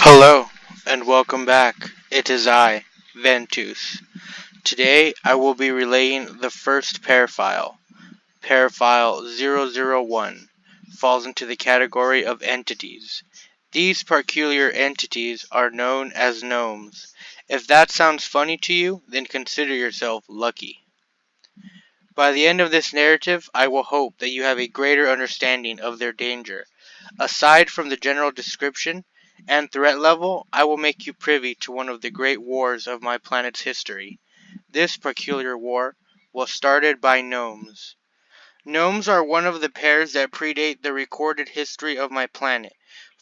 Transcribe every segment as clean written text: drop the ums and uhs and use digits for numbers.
Hello, and welcome back. It is I, Ventus. Today I will be relaying the first PEAR file. PEAR file 001 falls into the category of entities. These peculiar entities are known as gnomes. If that sounds funny to you, then consider yourself lucky. By the end of this narrative, I will hope that you have a greater understanding of their danger. Aside from the general description and threat level, I will make you privy to one of the great wars of my planet's history. This peculiar war was started by gnomes. Gnomes are one of the pairs that predate the recorded history of my planet.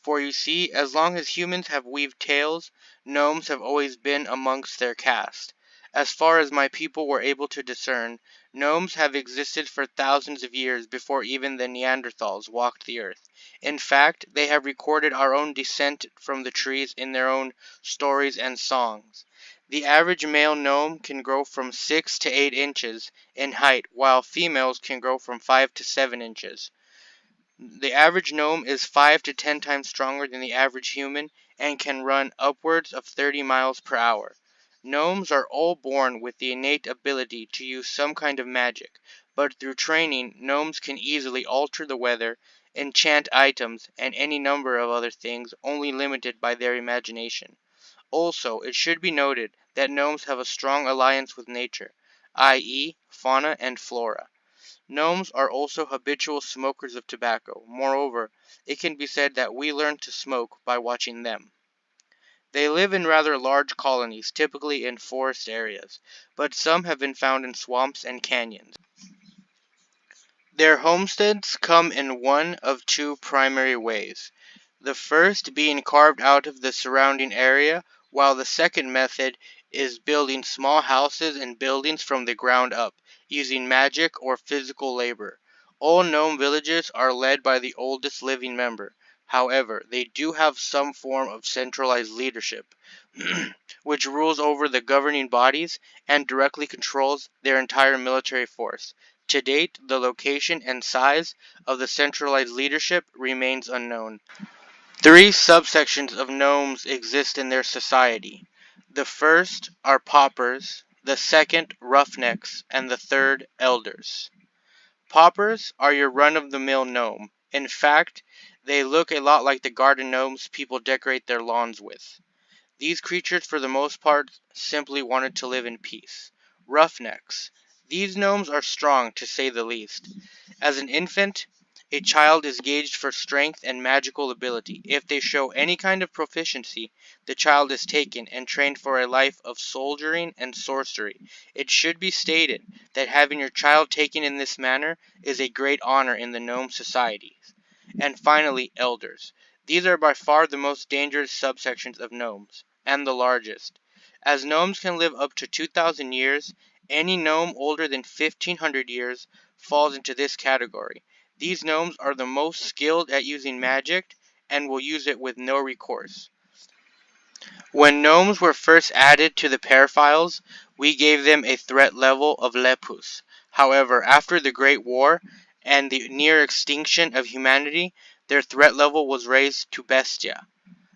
For you see, as long as humans have weaved tales, gnomes have always been amongst their caste. As far as my people were able to discern, gnomes have existed for thousands of years before even the Neanderthals walked the earth. In fact, they have recorded our own descent from the trees in their own stories and songs. The average male gnome can grow from 6 to 8 inches in height, while females can grow from 5 to 7 inches. The average gnome is 5 to 10 times stronger than the average human and can run upwards of 30 miles per hour. Gnomes are all born with the innate ability to use some kind of magic, but through training, gnomes can easily alter the weather, enchant items, and any number of other things only limited by their imagination. Also, it should be noted that gnomes have a strong alliance with nature, i.e., fauna and flora. Gnomes are also habitual smokers of tobacco. Moreover, it can be said that we learn to smoke by watching them. They live in rather large colonies, typically in forest areas, but some have been found in swamps and canyons. Their homesteads come in one of two primary ways, the first being carved out of the surrounding area, while the second method is building small houses and buildings from the ground up, using magic or physical labor. All gnome villages are led by the oldest living member. However, they do have some form of centralized leadership, which rules over the governing bodies and directly controls their entire military force. To date, the location and size of the centralized leadership remains unknown. Three subsections of gnomes exist in their society. The first are paupers, the second roughnecks, and the third elders. Paupers are your run-of-the-mill gnome. In fact, they look a lot like the garden gnomes people decorate their lawns with. These creatures for the most part simply wanted to live in peace. Roughnecks. These gnomes are strong, to say the least. As an infant, a child is gauged for strength and magical ability. If they show any kind of proficiency, the child is taken and trained for a life of soldiering and sorcery. It should be stated that having your child taken in this manner is a great honor in the gnome societies. And finally, elders. These are by far the most dangerous subsections of gnomes, and the largest. As gnomes can live up to 2,000 years, any gnome older than 1,500 years falls into this category. These gnomes are the most skilled at using magic and will use it with no recourse. When gnomes were first added to the PEAR files, we gave them a threat level of Lepus. However, after the Great War and the near extinction of humanity, their threat level was raised to Bestia.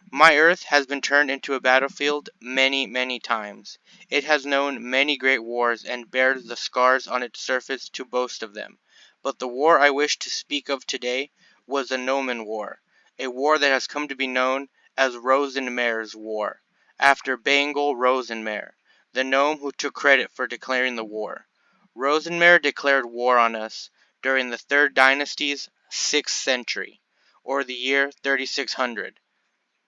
My Earth has been turned into a battlefield many, many times. It has known many great wars and bears the scars on its surface to boast of them. But the war I wish to speak of today was the Gnomon War, a war that has come to be known as Rosenmer's War, after Bengal Rosenmer, the gnome who took credit for declaring the war. Rosenmer declared war on us during the Third Dynasty's 6th century, or the year 3600.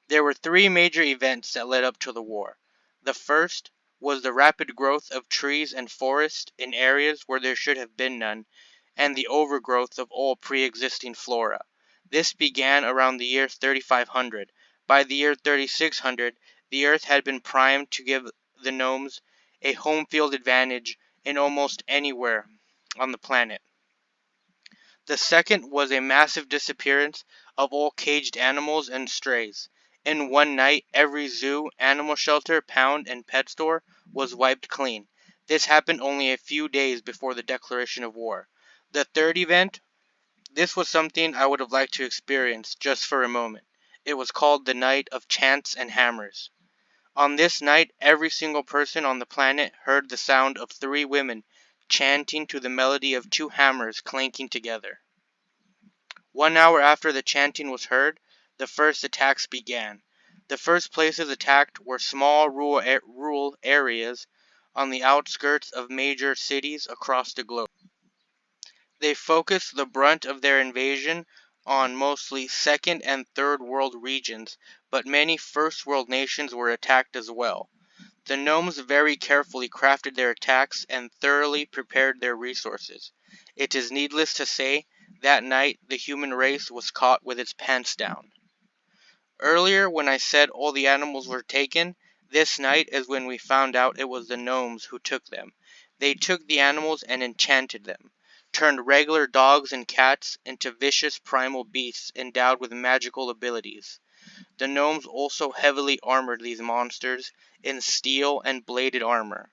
There were three major events that led up to the war. The first was the rapid growth of trees and forests in areas where there should have been none, and the overgrowth of all pre-existing flora. This began around the year 3500. By the year 3600, the earth had been primed to give the gnomes a home field advantage in almost anywhere on the planet. The second was a massive disappearance of all caged animals and strays. In one night, every zoo, animal shelter, pound, and pet store was wiped clean. This happened only a few days before the declaration of war. The third event, this was something I would have liked to experience just for a moment. It was called the Night of Chants and Hammers. On this night, every single person on the planet heard the sound of three women chanting to the melody of two hammers clanking together. 1 hour after the chanting was heard, the first attacks began. The first places attacked were small rural areas on the outskirts of major cities across the globe. They focused the brunt of their invasion on mostly second and third world regions, but many first world nations were attacked as well. The gnomes very carefully crafted their attacks and thoroughly prepared their resources. It is needless to say, that night the human race was caught with its pants down. Earlier, when I said all the animals were taken, this night is when we found out it was the gnomes who took them. They took the animals and enchanted them, turned regular dogs and cats into vicious primal beasts endowed with magical abilities. The gnomes also heavily armored these monsters in steel and bladed armor.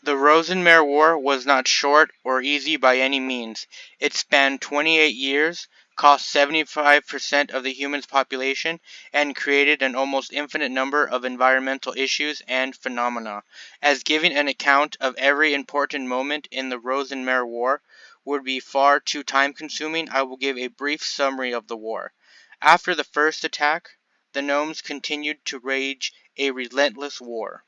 The Rosenmere War was not short or easy by any means. It spanned 28 years, cost 75% of the human population, and created an almost infinite number of environmental issues and phenomena. As giving an account of every important moment in the Rosenmere War would be far too time-consuming, I will give a brief summary of the war. After the first attack, the gnomes continued to wage a relentless war.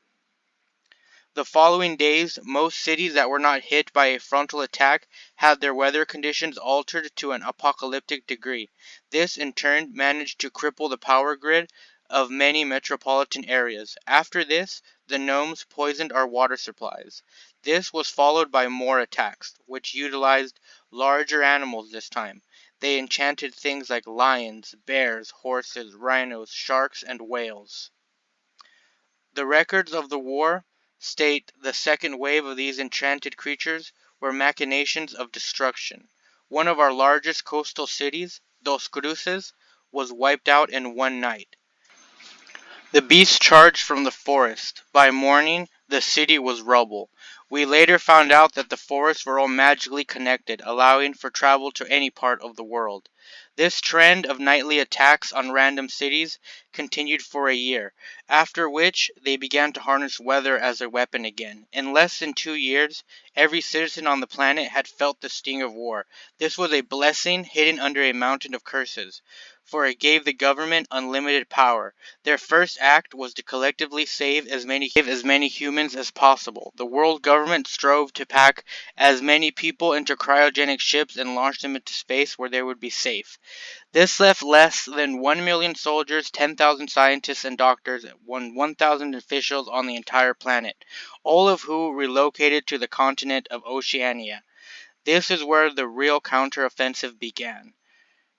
The following days, most cities that were not hit by a frontal attack had their weather conditions altered to an apocalyptic degree. This, in turn, managed to cripple the power grid of many metropolitan areas. After this, the gnomes poisoned our water supplies. This was followed by more attacks, which utilized larger animals this time. They enchanted things like lions, bears, horses, rhinos, sharks, and whales. The records of the war state the second wave of these enchanted creatures were machinations of destruction. One of our largest coastal cities, Dos Cruces, was wiped out in one night. The beasts charged from the forest. By morning, the city was rubble. We later found out that the forests were all magically connected, allowing for travel to any part of the world. This trend of nightly attacks on random cities continued for a year, after which they began to harness weather as their weapon again. In less than 2 years, every citizen on the planet had felt the sting of war. This was a blessing hidden under a mountain of curses, for it gave the government unlimited power. Their first act was to collectively save as many humans as possible. The world government strove to pack as many people into cryogenic ships and launch them into space where they would be safe. This left less than 1 million soldiers, 10,000 scientists and doctors, and 1,000 officials on the entire planet, all of who relocated to the continent of Oceania. This is where the real counteroffensive began.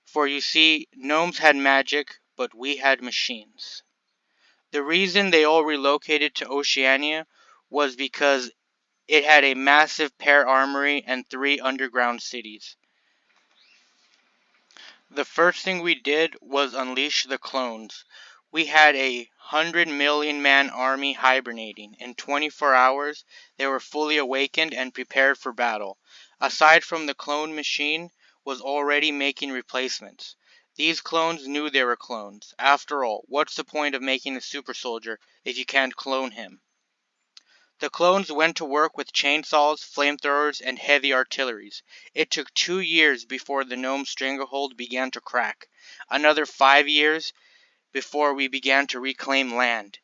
For you see, gnomes had magic, but we had machines. The reason they all relocated to Oceania was because it had a massive P.E.A.R armory and 3 underground cities. The first thing we did was unleash the clones. We had a 100 million-man army hibernating. In 24 hours, they were fully awakened and prepared for battle. Aside from the clone machine was already making replacements. These clones knew they were clones. After all, what's the point of making a super soldier if you can't clone him? The clones went to work with chainsaws, flamethrowers, and heavy artilleries. It took 2 years before the gnome stranglehold began to crack. Another 5 years before we began to reclaim land.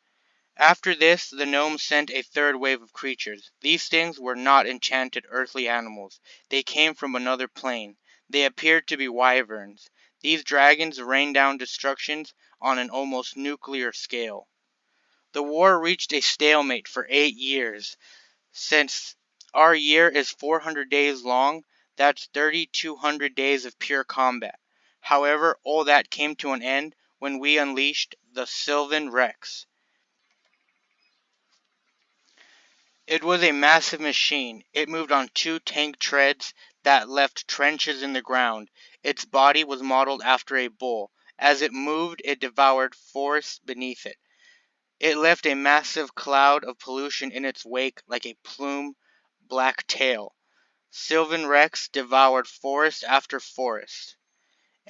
After this, the gnomes sent a third wave of creatures. These things were not enchanted earthly animals. They came from another plane. They appeared to be wyverns. These dragons rained down destructions on an almost nuclear scale. The war reached a stalemate for 8 years. Since our year is 400 days long, that's 3,200 days of pure combat. However, all that came to an end when we unleashed the Sylvan Rex. It was a massive machine. It moved on 2 tank treads that left trenches in the ground. Its body was modeled after a bull. As it moved, it devoured forests beneath it. It left a massive cloud of pollution in its wake like a plume black tail. Sylvan Rex devoured forest after forest.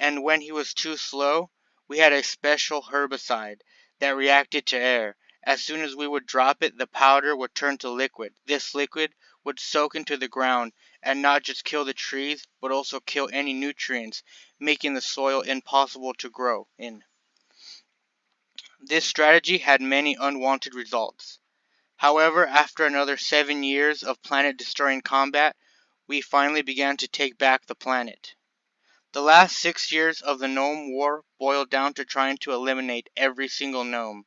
and when he was too slow, we had a special herbicide that reacted to air. As soon as we would drop it, the powder would turn to liquid. This liquid would soak into the ground and not just kill the trees, but also kill any nutrients, making the soil impossible to grow in. This strategy had many unwanted results. However, after another 7 years of planet-destroying combat, we finally began to take back the planet. The last 6 years of the Gnome War boiled down to trying to eliminate every single gnome.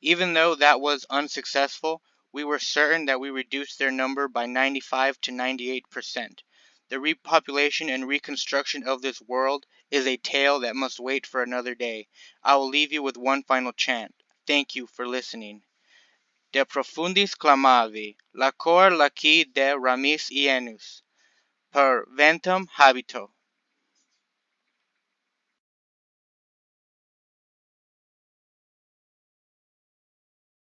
Even though that was unsuccessful, we were certain that we reduced their number by 95 to 98%. The repopulation and reconstruction of this world is a tale that must wait for another day. I will leave you with one final chant. Thank you for listening. De profundis clamavi, la cor laci de ramis ienus, per ventum habito.